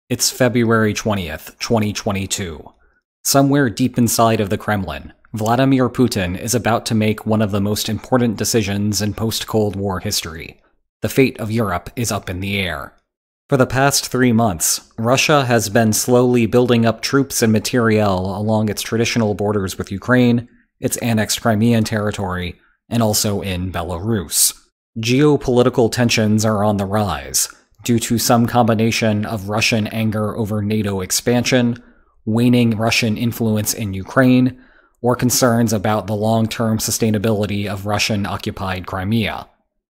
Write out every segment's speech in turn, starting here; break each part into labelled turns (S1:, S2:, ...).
S1: It's February 20th, 2022. Somewhere deep inside of the Kremlin, Vladimir Putin is about to make one of the most important decisions in post-Cold War history. The fate of Europe is up in the air. For the past 3 months, Russia has been slowly building up troops and materiel along its traditional borders with Ukraine, its annexed Crimean territory, and also in Belarus. Geopolitical tensions are on the rise, due to some combination of Russian anger over NATO expansion, waning Russian influence in Ukraine, or concerns about the long-term sustainability of Russian-occupied Crimea.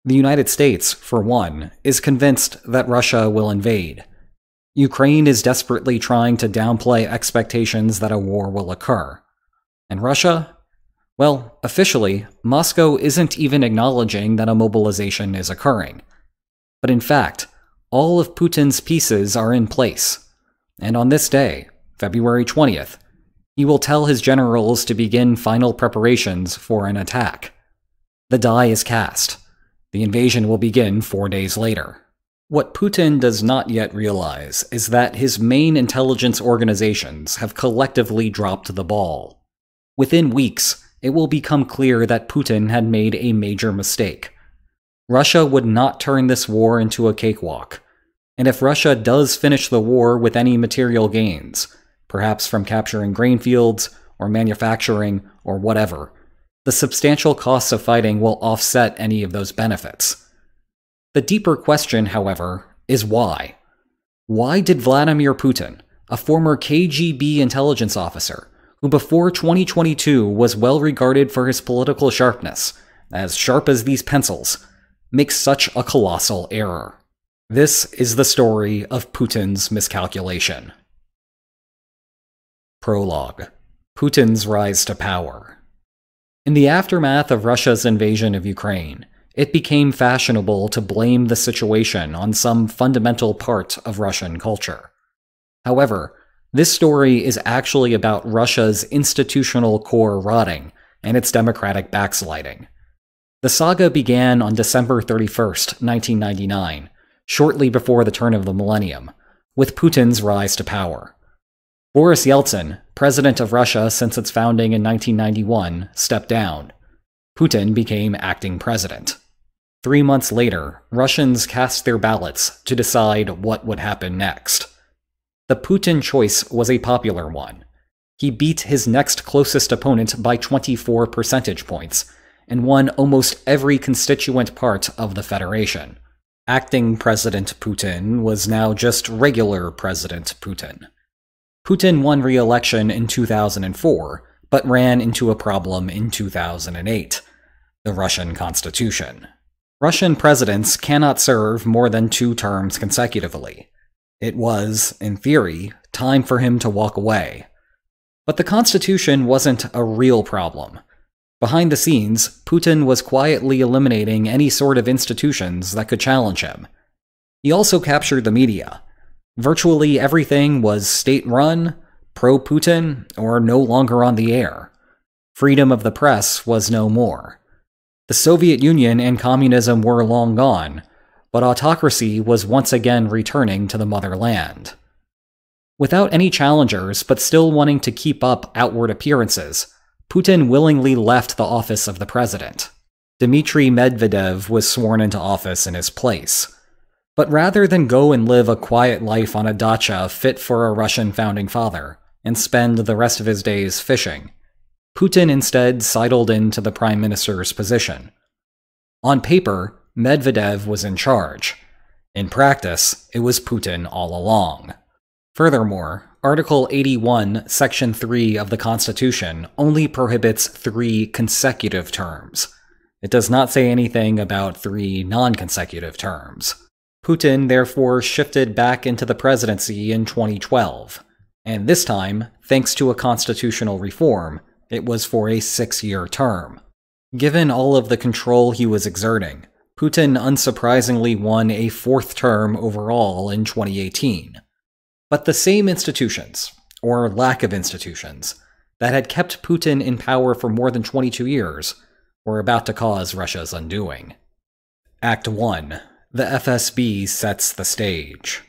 S1: The United States, for one, is convinced that Russia will invade. Ukraine is desperately trying to downplay expectations that a war will occur. And Russia? Well, officially, Moscow isn't even acknowledging that a mobilization is occurring. But in fact, all of Putin's pieces are in place. And on this day, February 20th, he will tell his generals to begin final preparations for an attack. The die is cast. The invasion will begin 4 days later. What Putin does not yet realize is that his main intelligence organizations have collectively dropped the ball. Within weeks, it will become clear that Putin had made a major mistake. Russia would not turn this war into a cakewalk. And if Russia does finish the war with any material gains, perhaps from capturing grain fields, or manufacturing, or whatever, the substantial costs of fighting will offset any of those benefits. The deeper question, however, is why? Why did Vladimir Putin, a former KGB intelligence officer, who before 2022 was well regarded for his political sharpness, as sharp as these pencils, make such a colossal error? This is the story of Putin's miscalculation. Prologue. Putin's rise to power. In the aftermath of Russia's invasion of Ukraine, it became fashionable to blame the situation on some fundamental part of Russian culture. However, this story is actually about Russia's institutional core rotting and its democratic backsliding. The saga began on December 31st, 1999, shortly before the turn of the millennium, with Putin's rise to power. Boris Yeltsin, president of Russia since its founding in 1991, stepped down. Putin became acting president. 3 months later, Russians cast their ballots to decide what would happen next. The Putin choice was a popular one. He beat his next closest opponent by 24 percentage points, and won almost every constituent part of the Federation. Acting President Putin was now just regular President Putin. Putin won re-election in 2004, but ran into a problem in 2008. The Russian Constitution. Russian presidents cannot serve more than 2 terms consecutively. It was, in theory, time for him to walk away. But the Constitution wasn't a real problem. Behind the scenes, Putin was quietly eliminating any sort of institutions that could challenge him. He also captured the media. Virtually everything was state-run, pro-Putin, or no longer on the air. Freedom of the press was no more. The Soviet Union and communism were long gone, but autocracy was once again returning to the motherland. Without any challengers, but still wanting to keep up outward appearances, Putin willingly left the office of the president. Dmitry Medvedev was sworn into office in his place. But rather than go and live a quiet life on a dacha fit for a Russian founding father, and spend the rest of his days fishing, Putin instead sidled into the prime minister's position. On paper, Medvedev was in charge. In practice, it was Putin all along. Furthermore, Article 81, Section 3 of the Constitution only prohibits 3 consecutive terms. It does not say anything about 3 non-consecutive terms. Putin therefore shifted back into the presidency in 2012, and this time, thanks to a constitutional reform, it was for a 6-year term. Given all of the control he was exerting, Putin unsurprisingly won a 4th term overall in 2018. But the same institutions, or lack of institutions, that had kept Putin in power for more than 22 years were about to cause Russia's undoing. Act 1. The FSB Sets the Stage.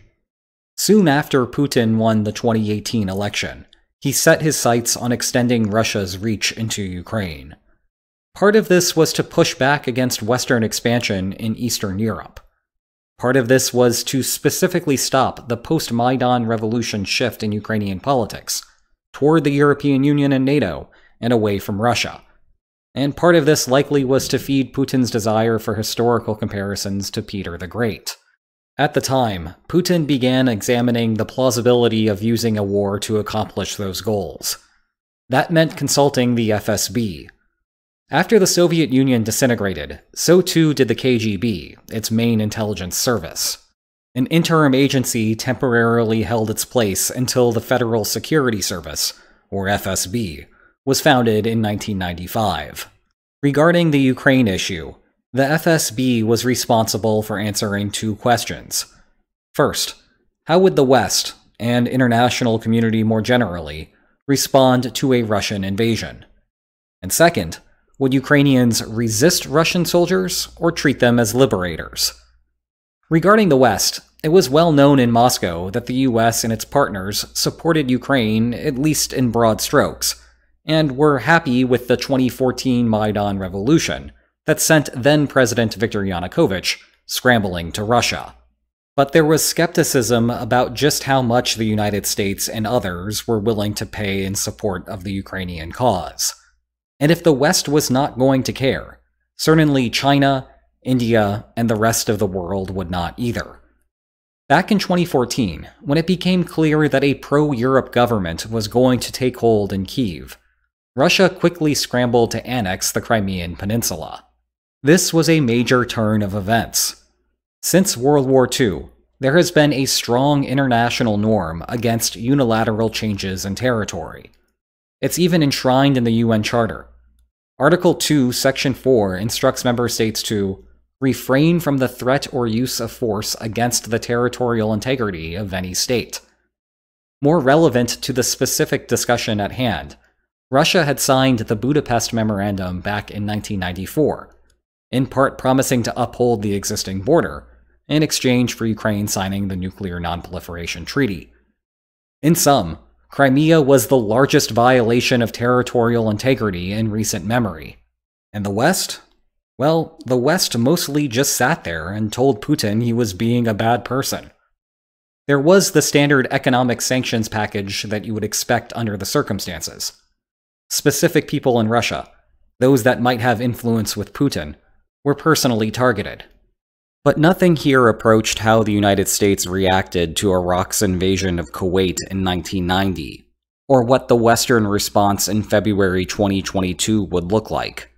S1: Soon after Putin won the 2018 election, he set his sights on extending Russia's reach into Ukraine. Part of this was to push back against Western expansion in Eastern Europe. Part of this was to specifically stop the post-Maidan revolution shift in Ukrainian politics toward the European Union and NATO and away from Russia. And part of this likely was to feed Putin's desire for historical comparisons to Peter the Great. At the time, Putin began examining the plausibility of using a war to accomplish those goals. That meant consulting the FSB. After the Soviet Union disintegrated, so too did the KGB, its main intelligence service. An interim agency temporarily held its place until the Federal Security Service, or FSB, was founded in 1995. Regarding the Ukraine issue, the FSB was responsible for answering two questions. First, how would the West, and international community more generally, respond to a Russian invasion? And second, would Ukrainians resist Russian soldiers or treat them as liberators? Regarding the West, it was well known in Moscow that the US and its partners supported Ukraine, at least in broad strokes, and were happy with the 2014 Maidan revolution that sent then-President Viktor Yanukovych scrambling to Russia. But there was skepticism about just how much the United States and others were willing to pay in support of the Ukrainian cause. And if the West was not going to care, certainly China, India, and the rest of the world would not either. Back in 2014, when it became clear that a pro-Europe government was going to take hold in Kyiv, Russia quickly scrambled to annex the Crimean Peninsula. This was a major turn of events. Since World War II, there has been a strong international norm against unilateral changes in territory. It's even enshrined in the UN Charter. Article 2, Section 4 instructs member states to refrain from the threat or use of force against the territorial integrity of any state. More relevant to the specific discussion at hand, Russia had signed the Budapest Memorandum back in 1994, in part promising to uphold the existing border, in exchange for Ukraine signing the Nuclear Non-Proliferation Treaty. In sum, Crimea was the largest violation of territorial integrity in recent memory. And the West? Well, the West mostly just sat there and told Putin he was being a bad person. There was the standard economic sanctions package that you would expect under the circumstances. Specific people in Russia, those that might have influence with Putin, were personally targeted. But nothing here approached how the United States reacted to Iraq's invasion of Kuwait in 1990, or what the Western response in February 2022 would look like.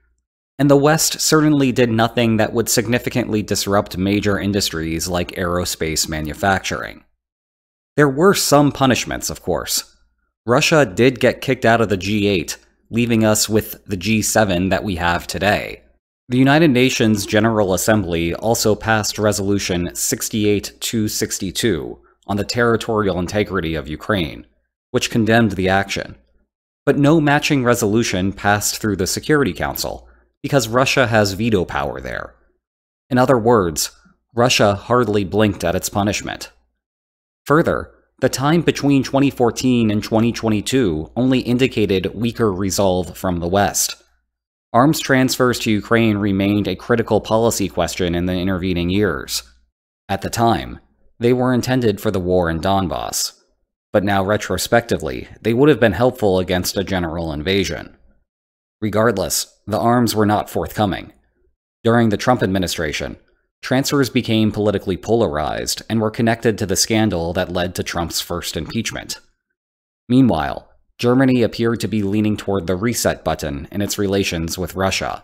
S1: And the West certainly did nothing that would significantly disrupt major industries like aerospace manufacturing. There were some punishments, of course. Russia did get kicked out of the G8, leaving us with the G7 that we have today. The United Nations General Assembly also passed Resolution 68-262 on the territorial integrity of Ukraine, which condemned the action. But no matching resolution passed through the Security Council, because Russia has veto power there. In other words, Russia hardly blinked at its punishment. Further, the time between 2014 and 2022 only indicated weaker resolve from the West. Arms transfers to Ukraine remained a critical policy question in the intervening years. At the time, they were intended for the war in Donbass, but now retrospectively, they would have been helpful against a general invasion. Regardless, the arms were not forthcoming. During the Trump administration, transfers became politically polarized and were connected to the scandal that led to Trump's first impeachment. Meanwhile, Germany appeared to be leaning toward the reset button in its relations with Russia.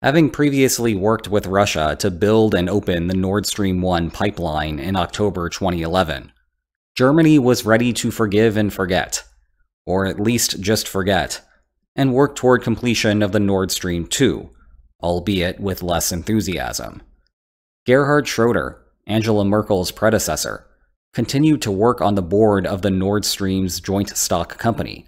S1: Having previously worked with Russia to build and open the Nord Stream 1 pipeline in October 2011, Germany was ready to forgive and forget, or at least just forget, and work toward completion of the Nord Stream 2, albeit with less enthusiasm. Gerhard Schroeder, Angela Merkel's predecessor, continued to work on the board of the Nord Stream's joint stock company.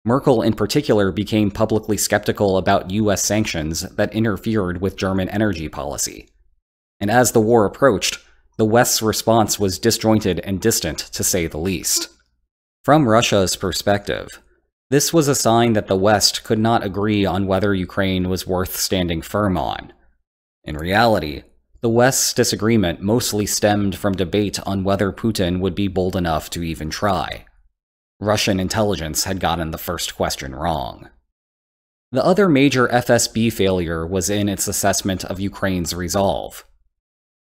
S1: Merkel in particular became publicly skeptical about US sanctions that interfered with German energy policy. And as the war approached, the West's response was disjointed and distant, to say the least. From Russia's perspective, this was a sign that the West could not agree on whether Ukraine was worth standing firm on. In reality, the West's disagreement mostly stemmed from debate on whether Putin would be bold enough to even try. Russian intelligence had gotten the first question wrong. The other major FSB failure was in its assessment of Ukraine's resolve.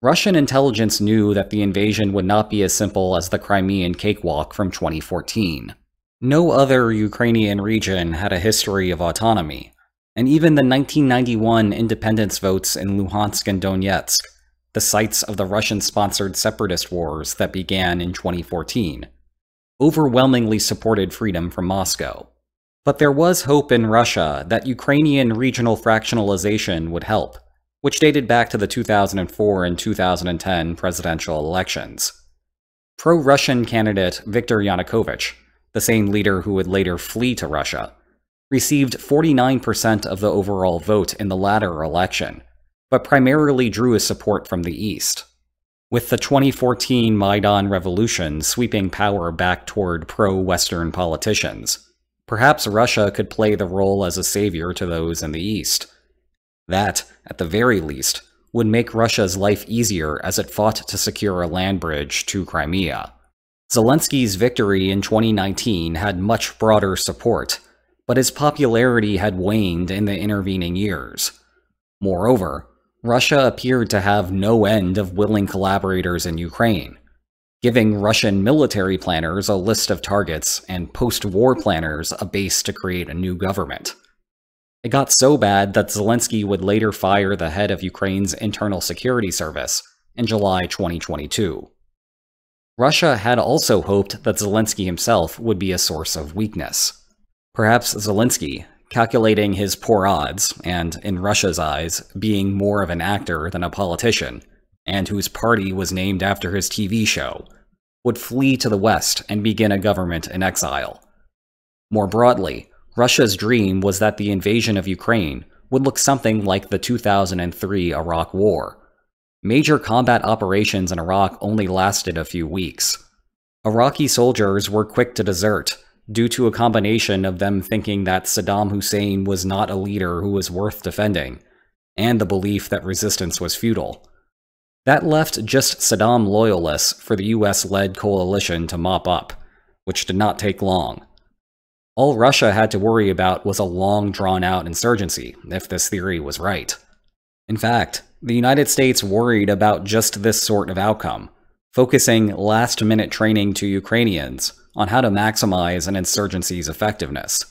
S1: Russian intelligence knew that the invasion would not be as simple as the Crimean cakewalk from 2014. No other Ukrainian region had a history of autonomy, and even the 1991 independence votes in Luhansk and Donetsk, the sites of the Russian-sponsored separatist wars that began in 2014, overwhelmingly supported freedom from Moscow. But there was hope in Russia that Ukrainian regional fractionalization would help, which dated back to the 2004 and 2010 presidential elections. Pro-Russian candidate Viktor Yanukovych, the same leader who would later flee to Russia, received 49% of the overall vote in the latter election, but primarily drew his support from the East. With the 2014 Maidan Revolution sweeping power back toward pro-Western politicians, perhaps Russia could play the role as a savior to those in the East. That, at the very least, would make Russia's life easier as it fought to secure a land bridge to Crimea. Zelensky's victory in 2019 had much broader support, but his popularity had waned in the intervening years. Moreover, Russia appeared to have no end of willing collaborators in Ukraine, giving Russian military planners a list of targets and post-war planners a base to create a new government. It got so bad that Zelensky would later fire the head of Ukraine's internal security service in July 2022. Russia had also hoped that Zelensky himself would be a source of weakness. Perhaps Zelensky, calculating his poor odds, and, in Russia's eyes, being more of an actor than a politician, and whose party was named after his TV show, would flee to the West and begin a government in exile. More broadly, Russia's dream was that the invasion of Ukraine would look something like the 2003 Iraq War. Major combat operations in Iraq only lasted a few weeks. Iraqi soldiers were quick to desert, due to a combination of them thinking that Saddam Hussein was not a leader who was worth defending, and the belief that resistance was futile. That left just Saddam loyalists for the US-led coalition to mop up, which did not take long. All Russia had to worry about was a long, drawn-out insurgency, if this theory was right. In fact, the United States worried about just this sort of outcome, focusing last-minute training to Ukrainians on how to maximize an insurgency's effectiveness.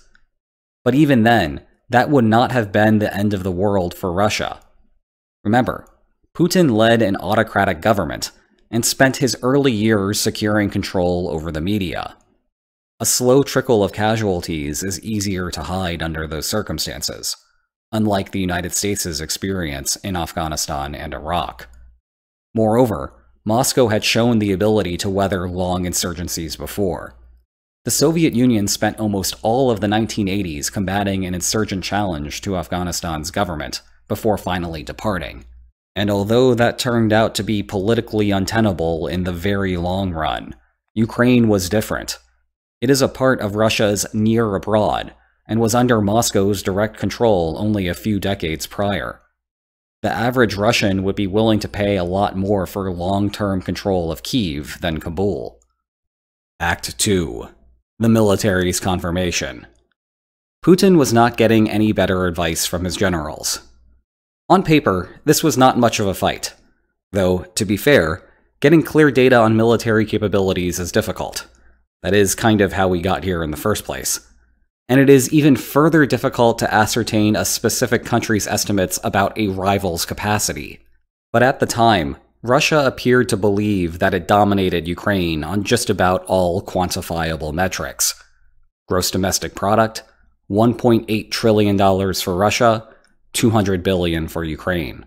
S1: But even then, that would not have been the end of the world for Russia. Remember, Putin led an autocratic government and spent his early years securing control over the media. A slow trickle of casualties is easier to hide under those circumstances, unlike the United States' experience in Afghanistan and Iraq. Moreover, Moscow had shown the ability to weather long insurgencies before. The Soviet Union spent almost all of the 1980s combating an insurgent challenge to Afghanistan's government before finally departing. And although that turned out to be politically untenable in the very long run, Ukraine was different. It is a part of Russia's near abroad, and was under Moscow's direct control only a few decades prior. The average Russian would be willing to pay a lot more for long-term control of Kyiv than Kabul. Act 2. The military's confirmation. Putin was not getting any better advice from his generals. On paper, this was not much of a fight. Though, to be fair, getting clear data on military capabilities is difficult. That is kind of how we got here in the first place. And it is even further difficult to ascertain a specific country's estimates about a rival's capacity. But at the time, Russia appeared to believe that it dominated Ukraine on just about all quantifiable metrics. Gross domestic product, $1.8 trillion for Russia, $200 billion for Ukraine.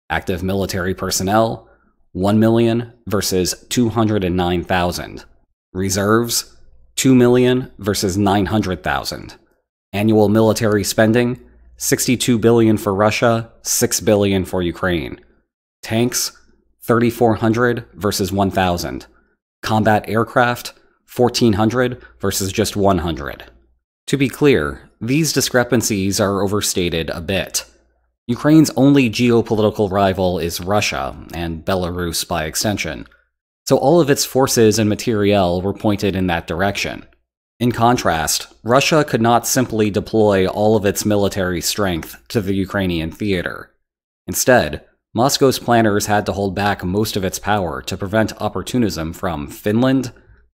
S1: Active military personnel, 1 million versus 209,000. Reserves, 2 million versus 900,000. Annual military spending, $62 billion for Russia, $6 billion for Ukraine. Tanks, 3,400 versus 1,000. Combat aircraft, 1,400 versus just 100. To be clear, these discrepancies are overstated a bit. Ukraine's only geopolitical rival is Russia, and Belarus by extension, so all of its forces and materiel were pointed in that direction. In contrast, Russia could not simply deploy all of its military strength to the Ukrainian theater. Instead, Moscow's planners had to hold back most of its power to prevent opportunism from Finland,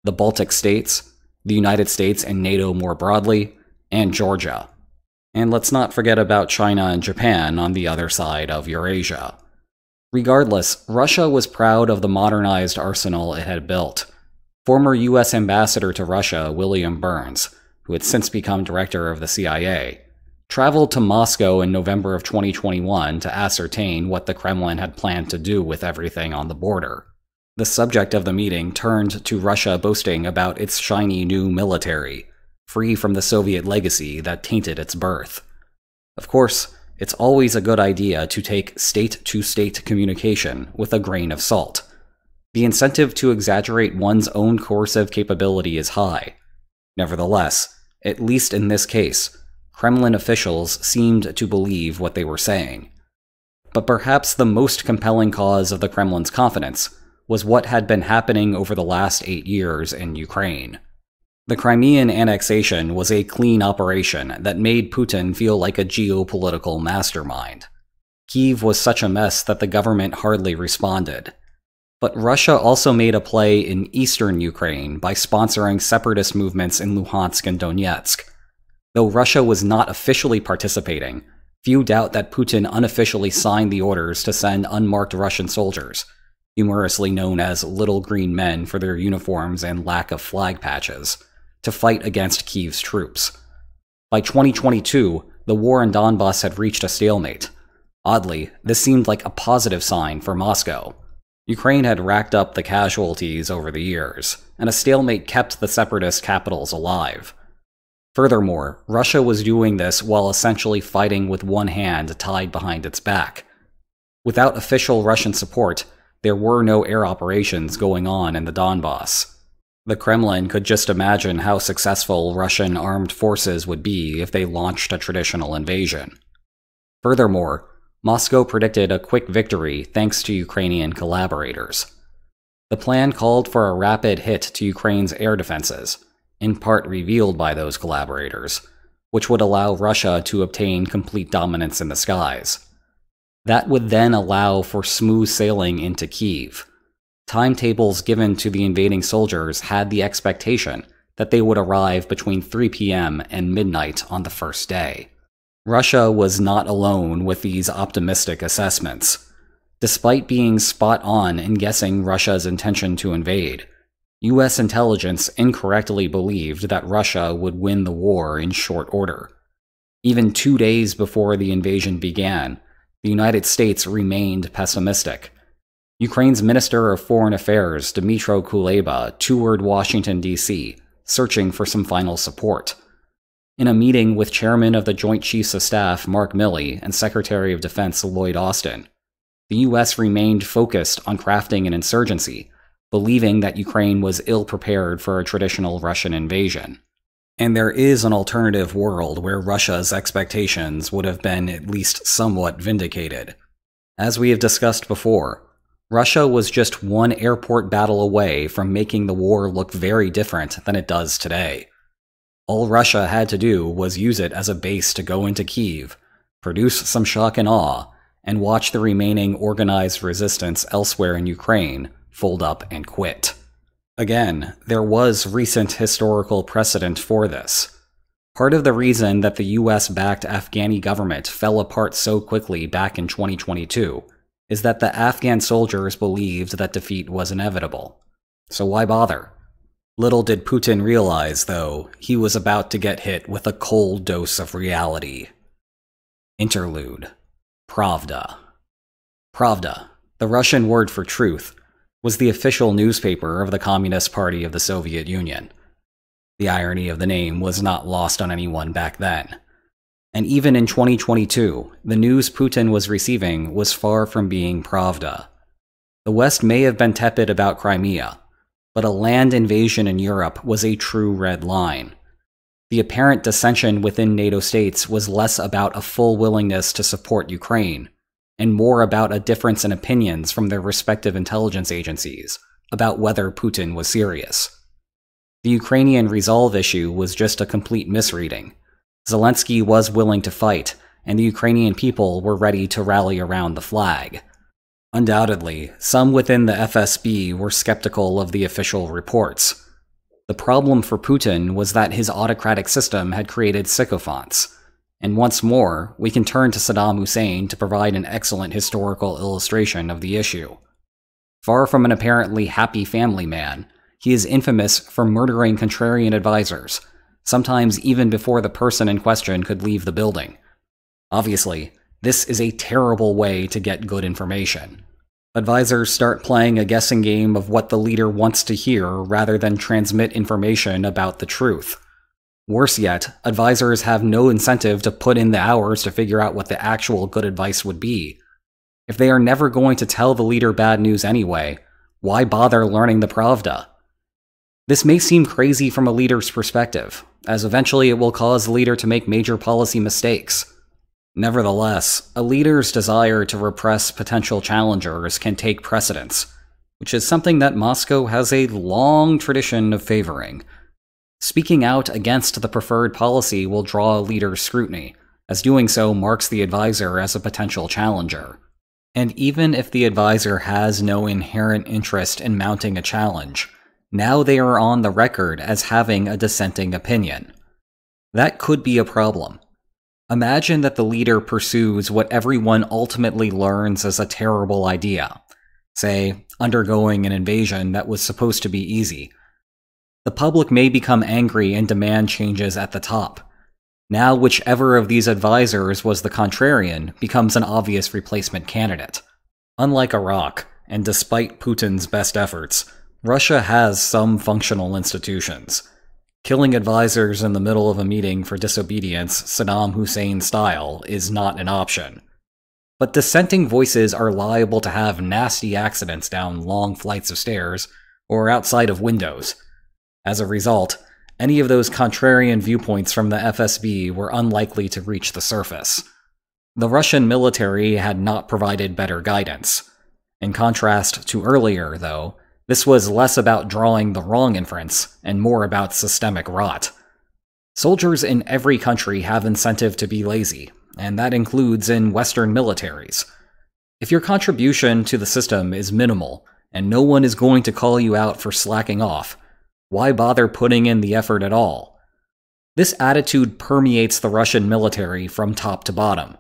S1: the Baltic states, the United States and NATO more broadly, and Georgia. And let's not forget about China and Japan on the other side of Eurasia. Regardless, Russia was proud of the modernized arsenal it had built. Former U.S. Ambassador to Russia, William Burns, who had since become director of the CIA, traveled to Moscow in November of 2021 to ascertain what the Kremlin had planned to do with everything on the border. The subject of the meeting turned to Russia boasting about its shiny new military, free from the Soviet legacy that tainted its birth. Of course, it's always a good idea to take state-to-state communication with a grain of salt. The incentive to exaggerate one's own coercive capability is high. Nevertheless, at least in this case, Kremlin officials seemed to believe what they were saying. But perhaps the most compelling cause of the Kremlin's confidence was what had been happening over the last 8 years in Ukraine. The Crimean annexation was a clean operation that made Putin feel like a geopolitical mastermind. Kyiv was such a mess that the government hardly responded. But Russia also made a play in eastern Ukraine by sponsoring separatist movements in Luhansk and Donetsk. Though Russia was not officially participating, few doubt that Putin unofficially signed the orders to send unmarked Russian soldiers, humorously known as Little Green Men for their uniforms and lack of flag patches, to fight against Kyiv's troops. By 2022, the war in Donbass had reached a stalemate. Oddly, this seemed like a positive sign for Moscow. Ukraine had racked up the casualties over the years, and a stalemate kept the separatist capitals alive. Furthermore, Russia was doing this while essentially fighting with one hand tied behind its back. Without official Russian support, there were no air operations going on in the Donbass. The Kremlin could just imagine how successful Russian armed forces would be if they launched a traditional invasion. Furthermore, Moscow predicted a quick victory thanks to Ukrainian collaborators. The plan called for a rapid hit to Ukraine's air defenses, in part revealed by those collaborators, which would allow Russia to obtain complete dominance in the skies. That would then allow for smooth sailing into Kyiv. Timetables given to the invading soldiers had the expectation that they would arrive between 3 p.m. and midnight on the first day. Russia was not alone with these optimistic assessments. Despite being spot on in guessing Russia's intention to invade, U.S. intelligence incorrectly believed that Russia would win the war in short order. Even 2 days before the invasion began, the United States remained pessimistic. Ukraine's Minister of Foreign Affairs, Dmytro Kuleba, toured Washington, D.C., searching for some final support. In a meeting with Chairman of the Joint Chiefs of Staff Mark Milley and Secretary of Defense Lloyd Austin, the U.S. remained focused on crafting an insurgency, believing that Ukraine was ill-prepared for a traditional Russian invasion. And there is an alternative world where Russia's expectations would have been at least somewhat vindicated. As we have discussed before, Russia was just one airport battle away from making the war look very different than it does today. All Russia had to do was use it as a base to go into Kyiv, produce some shock and awe, and watch the remaining organized resistance elsewhere in Ukraine fold up and quit. Again, there was recent historical precedent for this. Part of the reason that the US-backed Afghani government fell apart so quickly back in 2022 is that the Afghan soldiers believed that defeat was inevitable. So why bother? Little did Putin realize, though, he was about to get hit with a cold dose of reality. Interlude. Pravda. Pravda, the Russian word for truth, was the official newspaper of the Communist Party of the Soviet Union. The irony of the name was not lost on anyone back then. And even in 2022, the news Putin was receiving was far from being Pravda. The West may have been tepid about Crimea, but a land invasion in Europe was a true red line. The apparent dissension within NATO states was less about a full willingness to support Ukraine, and more about a difference in opinions from their respective intelligence agencies about whether Putin was serious. The Ukrainian resolve issue was just a complete misreading. Zelensky was willing to fight, and the Ukrainian people were ready to rally around the flag. Undoubtedly, some within the FSB were skeptical of the official reports. The problem for Putin was that his autocratic system had created sycophants. And once more, we can turn to Saddam Hussein to provide an excellent historical illustration of the issue. Far from an apparently happy family man, he is infamous for murdering contrarian advisors, sometimes even before the person in question could leave the building. Obviously, this is a terrible way to get good information. Advisors start playing a guessing game of what the leader wants to hear rather than transmit information about the truth. Worse yet, advisors have no incentive to put in the hours to figure out what the actual good advice would be. If they are never going to tell the leader bad news anyway, why bother learning the Pravda? This may seem crazy from a leader's perspective, as eventually it will cause the leader to make major policy mistakes. Nevertheless, a leader's desire to repress potential challengers can take precedence, which is something that Moscow has a long tradition of favoring. Speaking out against the preferred policy will draw a leader's scrutiny, as doing so marks the advisor as a potential challenger. And even if the advisor has no inherent interest in mounting a challenge, now they are on the record as having a dissenting opinion. That could be a problem. Imagine that the leader pursues what everyone ultimately learns as a terrible idea, say, undergoing an invasion that was supposed to be easy. The public may become angry and demand changes at the top. Now whichever of these advisors was the contrarian becomes an obvious replacement candidate. Unlike Iraq, and despite Putin's best efforts, Russia has some functional institutions. Killing advisors in the middle of a meeting for disobedience, Saddam Hussein style, is not an option. But dissenting voices are liable to have nasty accidents down long flights of stairs or outside of windows. As a result, any of those contrarian viewpoints from the FSB were unlikely to reach the surface. The Russian military had not provided better guidance. In contrast to earlier, though, this was less about drawing the wrong inference and more about systemic rot. Soldiers in every country have incentive to be lazy, and that includes in Western militaries. If your contribution to the system is minimal, and no one is going to call you out for slacking off, why bother putting in the effort at all? This attitude permeates the Russian military from top to bottom,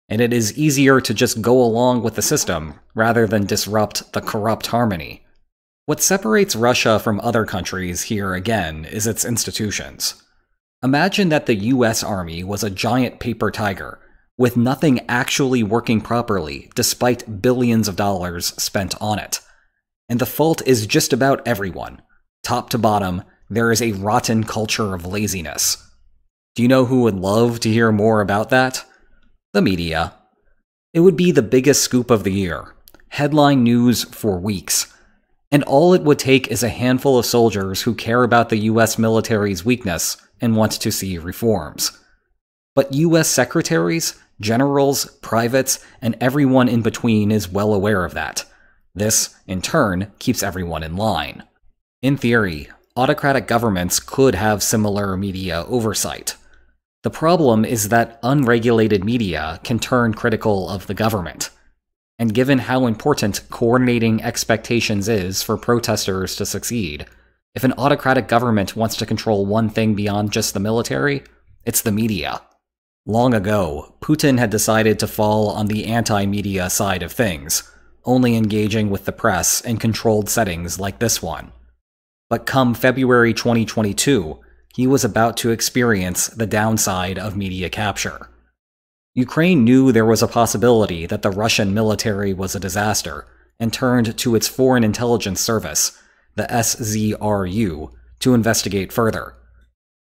S1: and it is easier to just go along with the system rather than disrupt the corrupt harmony. What separates Russia from other countries here again is its institutions. Imagine that the US Army was a giant paper tiger, with nothing actually working properly despite billions of dollars spent on it. And the fault is just about everyone. Top to bottom, there is a rotten culture of laziness. Do you know who would love to hear more about that? The media. It would be the biggest scoop of the year. Headline news for weeks. And all it would take is a handful of soldiers who care about the US military's weakness and want to see reforms. But US secretaries, generals, privates, and everyone in between is well aware of that. This, in turn, keeps everyone in line. In theory, autocratic governments could have similar media oversight. The problem is that unregulated media can turn critical of the government. And given how important coordinating expectations is for protesters to succeed, if an autocratic government wants to control one thing beyond just the military, it's the media. Long ago, Putin had decided to fall on the anti-media side of things, only engaging with the press in controlled settings like this one. But come February 2022, he was about to experience the downside of media capture. Ukraine knew there was a possibility that the Russian military was a disaster, and turned to its Foreign Intelligence Service, the SZRU, to investigate further.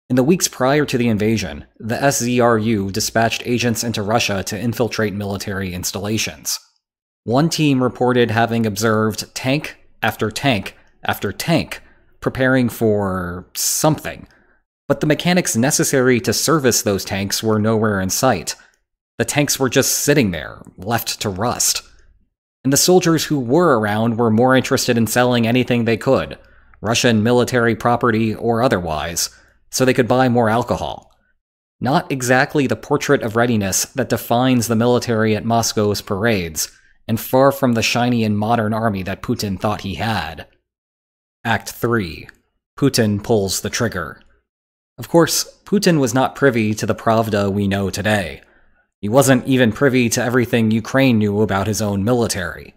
S1: In the weeks prior to the invasion, the SZRU dispatched agents into Russia to infiltrate military installations. One team reported having observed tank after tank after tank preparing for something, but the mechanics necessary to service those tanks were nowhere in sight. The tanks were just sitting there, left to rust. And the soldiers who were around were more interested in selling anything they could, Russian military property or otherwise, so they could buy more alcohol. Not exactly the portrait of readiness that defines the military at Moscow's parades, and far from the shiny and modern army that Putin thought he had. Act 3. Putin pulls the trigger. Of course, Putin was not privy to the Pravda we know today. He wasn't even privy to everything Ukraine knew about his own military.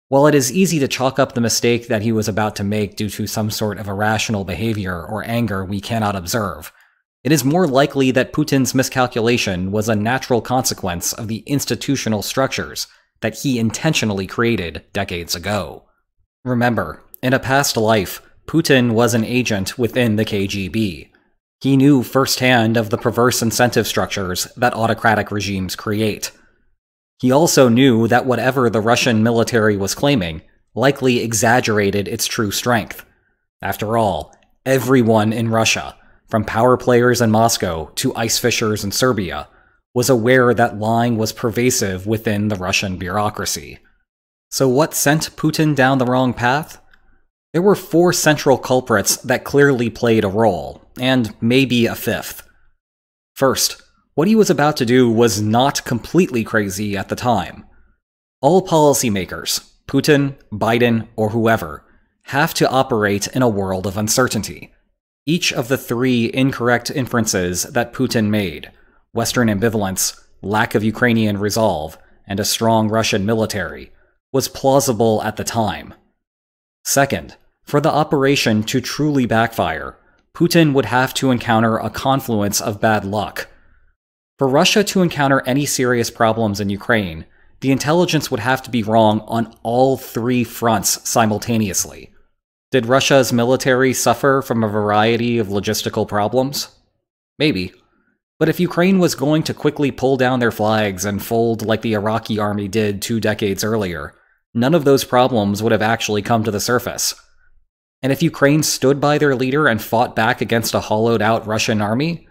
S1: While it is easy to chalk up the mistake that he was about to make due to some sort of irrational behavior or anger we cannot observe, it is more likely that Putin's miscalculation was a natural consequence of the institutional structures that he intentionally created decades ago. Remember, in a past life, Putin was an agent within the KGB. He knew firsthand of the perverse incentive structures that autocratic regimes create. He also knew that whatever the Russian military was claiming likely exaggerated its true strength. After all, everyone in Russia, from power players in Moscow to ice fishers in Serbia, was aware that lying was pervasive within the Russian bureaucracy. So what sent Putin down the wrong path? There were 4 central culprits that clearly played a role, and maybe a 5th. First, what he was about to do was not completely crazy at the time. All policymakers, Putin, Biden, or whoever, have to operate in a world of uncertainty. Each of the 3 incorrect inferences that Putin made, Western ambivalence, lack of Ukrainian resolve, and a strong Russian military, was plausible at the time. Second, for the operation to truly backfire, Putin would have to encounter a confluence of bad luck. For Russia to encounter any serious problems in Ukraine, the intelligence would have to be wrong on all 3 fronts simultaneously. Did Russia's military suffer from a variety of logistical problems? Maybe. But if Ukraine was going to quickly pull down their flags and fold like the Iraqi army did 2 decades earlier, none of those problems would have actually come to the surface. And if Ukraine stood by their leader and fought back against a hollowed-out Russian army,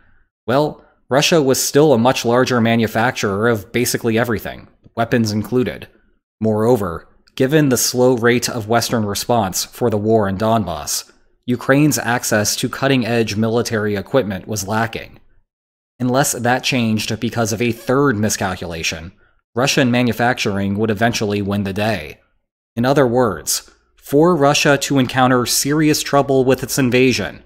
S1: well, Russia was still a much larger manufacturer of basically everything, weapons included. Moreover, given the slow rate of Western response for the war in Donbass, Ukraine's access to cutting-edge military equipment was lacking. Unless that changed because of a 3rd miscalculation, Russian manufacturing would eventually win the day. In other words, for Russia to encounter serious trouble with its invasion,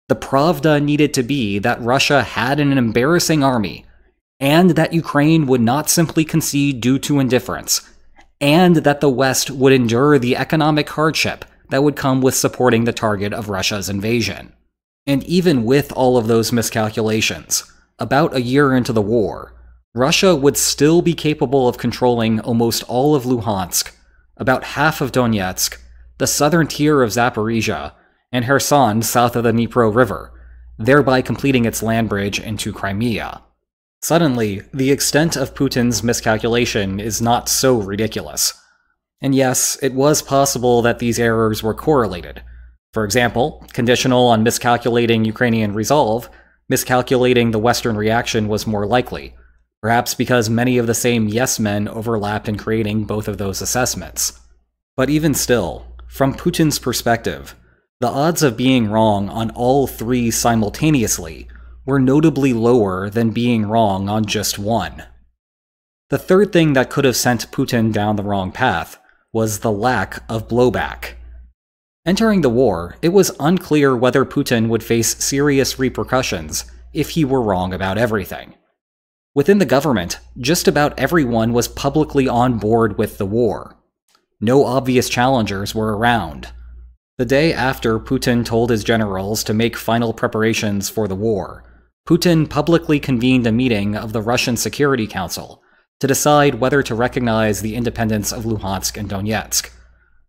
S1: the Pravda needed to be that Russia had an embarrassing army, and that Ukraine would not simply concede due to indifference, and that the West would endure the economic hardship that would come with supporting the target of Russia's invasion. And even with all of those miscalculations, about a year into the war, Russia would still be capable of controlling almost all of Luhansk, about half of Donetsk, the southern tier of Zaporizhia, and Kherson south of the Dnipro River, thereby completing its land bridge into Crimea. Suddenly, the extent of Putin's miscalculation is not so ridiculous. And yes, it was possible that these errors were correlated. For example, conditional on miscalculating Ukrainian resolve, miscalculating the Western reaction was more likely, perhaps because many of the same yes-men overlapped in creating both of those assessments. But even still, from Putin's perspective, the odds of being wrong on all 3 simultaneously were notably lower than being wrong on just one. The 3rd thing that could have sent Putin down the wrong path was the lack of blowback. Entering the war, it was unclear whether Putin would face serious repercussions if he were wrong about everything. Within the government, just about everyone was publicly on board with the war. No obvious challengers were around. The day after Putin told his generals to make final preparations for the war, Putin publicly convened a meeting of the Russian Security Council to decide whether to recognize the independence of Luhansk and Donetsk.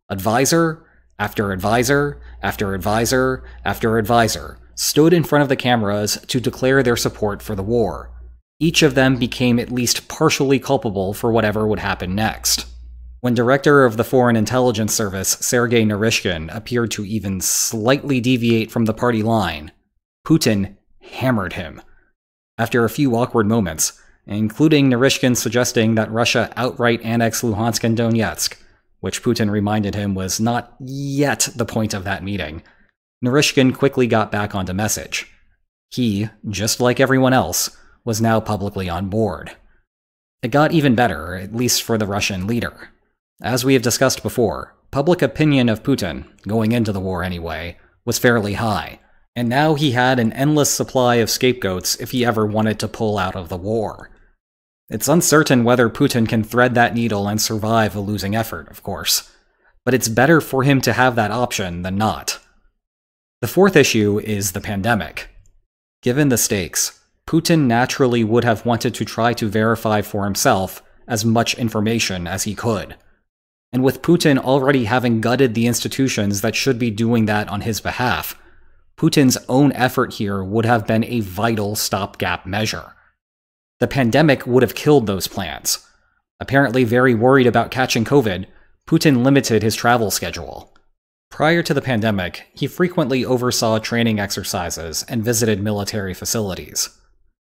S1: Advisor after advisor after advisor after advisor stood in front of the cameras to declare their support for the war. Each of them became at least partially culpable for whatever would happen next. When director of the Foreign Intelligence Service Sergei Narishkin appeared to even slightly deviate from the party line, Putin hammered him. After a few awkward moments, including Narishkin suggesting that Russia outright annex Luhansk and Donetsk, which Putin reminded him was not yet the point of that meeting, Narishkin quickly got back onto message. He, just like everyone else, was now publicly on board. It got even better, at least for the Russian leader. As we have discussed before, public opinion of Putin, going into the war anyway, was fairly high, and now he had an endless supply of scapegoats if he ever wanted to pull out of the war. It's uncertain whether Putin can thread that needle and survive a losing effort, of course, but it's better for him to have that option than not. The fourth issue is the pandemic. Given the stakes, Putin naturally would have wanted to try to verify for himself as much information as he could. And with Putin already having gutted the institutions that should be doing that on his behalf, Putin's own effort here would have been a vital stopgap measure. The pandemic would have killed those plans. Apparently very worried about catching COVID, Putin limited his travel schedule. Prior to the pandemic, he frequently oversaw training exercises and visited military facilities.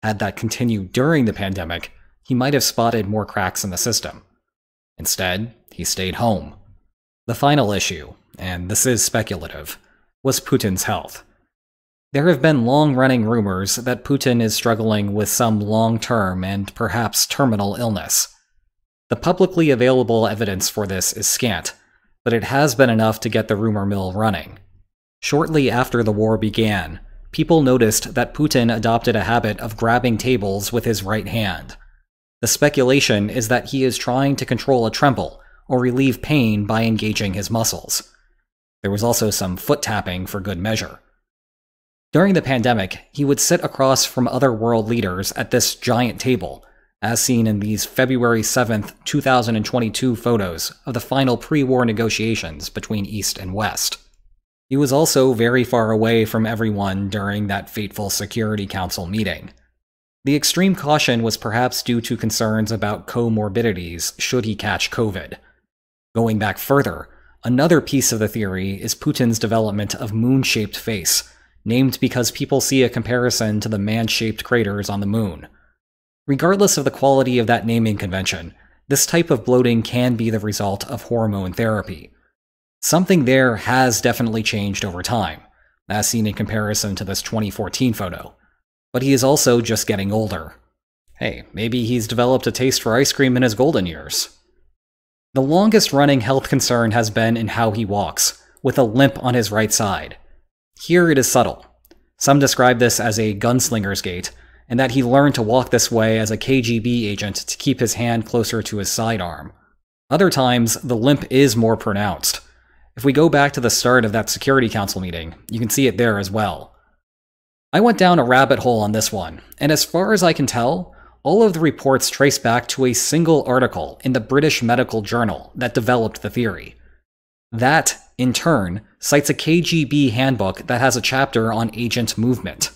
S1: Had that continued during the pandemic, he might have spotted more cracks in the system. Instead, he stayed home. The final issue, and this is speculative, was Putin's health. There have been long-running rumors that Putin is struggling with some long-term and perhaps terminal illness. The publicly available evidence for this is scant, but it has been enough to get the rumor mill running. Shortly after the war began, people noticed that Putin adopted a habit of grabbing tables with his right hand. The speculation is that he is trying to control a tremble or relieve pain by engaging his muscles. There was also some foot tapping for good measure. During the pandemic, he would sit across from other world leaders at this giant table, as seen in these February 7th, 2022 photos of the final pre-war negotiations between East and West. He was also very far away from everyone during that fateful Security Council meeting. The extreme caution was perhaps due to concerns about comorbidities should he catch COVID. Going back further, another piece of the theory is Putin's development of moon-shaped face, named because people see a comparison to the man-shaped craters on the moon. Regardless of the quality of that naming convention, this type of bloating can be the result of hormone therapy. Something there has definitely changed over time, as seen in comparison to this 2014 photo. But he is also just getting older. Hey, maybe he's developed a taste for ice cream in his golden years. The longest-running health concern has been in how he walks, with a limp on his right side. Here it is subtle. Some describe this as a gunslinger's gait, and that he learned to walk this way as a KGB agent to keep his hand closer to his sidearm. Other times, the limp is more pronounced. If we go back to the start of that Security Council meeting, you can see it there as well. I went down a rabbit hole on this one, and as far as I can tell, all of the reports trace back to a single article in the British Medical Journal that developed the theory. That, in turn, cites a KGB handbook that has a chapter on agent movement.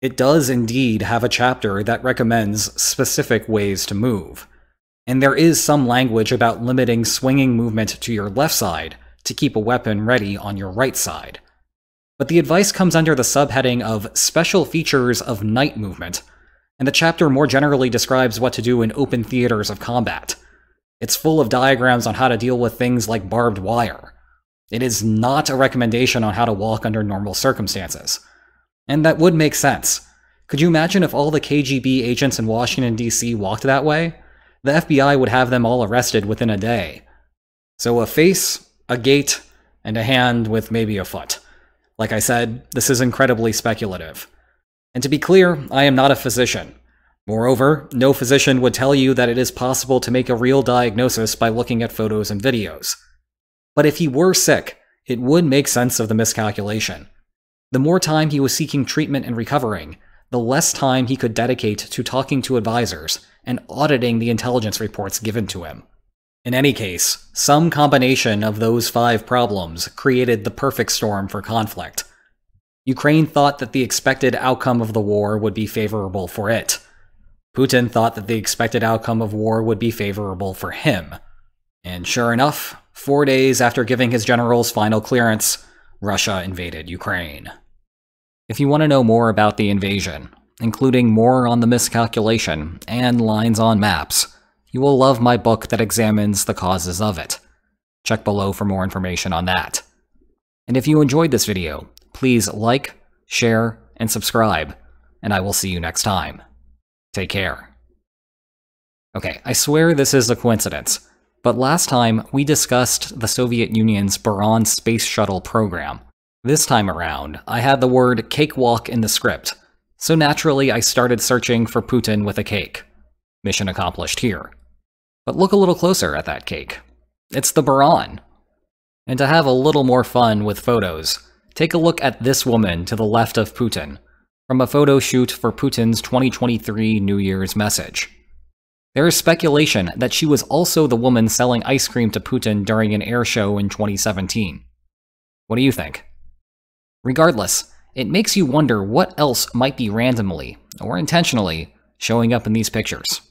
S1: It does indeed have a chapter that recommends specific ways to move. And there is some language about limiting swinging movement to your left side to keep a weapon ready on your right side. But the advice comes under the subheading of Special Features of Night Movement, and the chapter more generally describes what to do in open theaters of combat. It's full of diagrams on how to deal with things like barbed wire. It is not a recommendation on how to walk under normal circumstances. And that would make sense. Could you imagine if all the KGB agents in Washington, D.C. walked that way? The FBI would have them all arrested within a day. So a face, a gait, and a hand with maybe a foot. Like I said, this is incredibly speculative. And to be clear, I am not a physician. Moreover, no physician would tell you that it is possible to make a real diagnosis by looking at photos and videos. But if he were sick, it would make sense of the miscalculation. The more time he was seeking treatment and recovering, the less time he could dedicate to talking to advisors and auditing the intelligence reports given to him. In any case, some combination of those 5 problems created the perfect storm for conflict. Ukraine thought that the expected outcome of the war would be favorable for it. Putin thought that the expected outcome of war would be favorable for him. And sure enough, 4 days after giving his generals final clearance, Russia invaded Ukraine. If you want to know more about the invasion, including more on the miscalculation and lines on maps, you will love my book that examines the causes of it. Check below for more information on that. And if you enjoyed this video, please like, share, and subscribe, and I will see you next time. Take care. Okay, I swear this is a coincidence, but last time we discussed the Soviet Union's Buran space shuttle program. This time around, I had the word cakewalk in the script, so naturally I started searching for Putin with a cake. Mission accomplished here. But look a little closer at that cake. It's the Buran. And to have a little more fun with photos, take a look at this woman to the left of Putin, from a photo shoot for Putin's 2023 New Year's message. There is speculation that she was also the woman selling ice cream to Putin during an air show in 2017. What do you think? Regardless, it makes you wonder what else might be randomly, or intentionally, showing up in these pictures.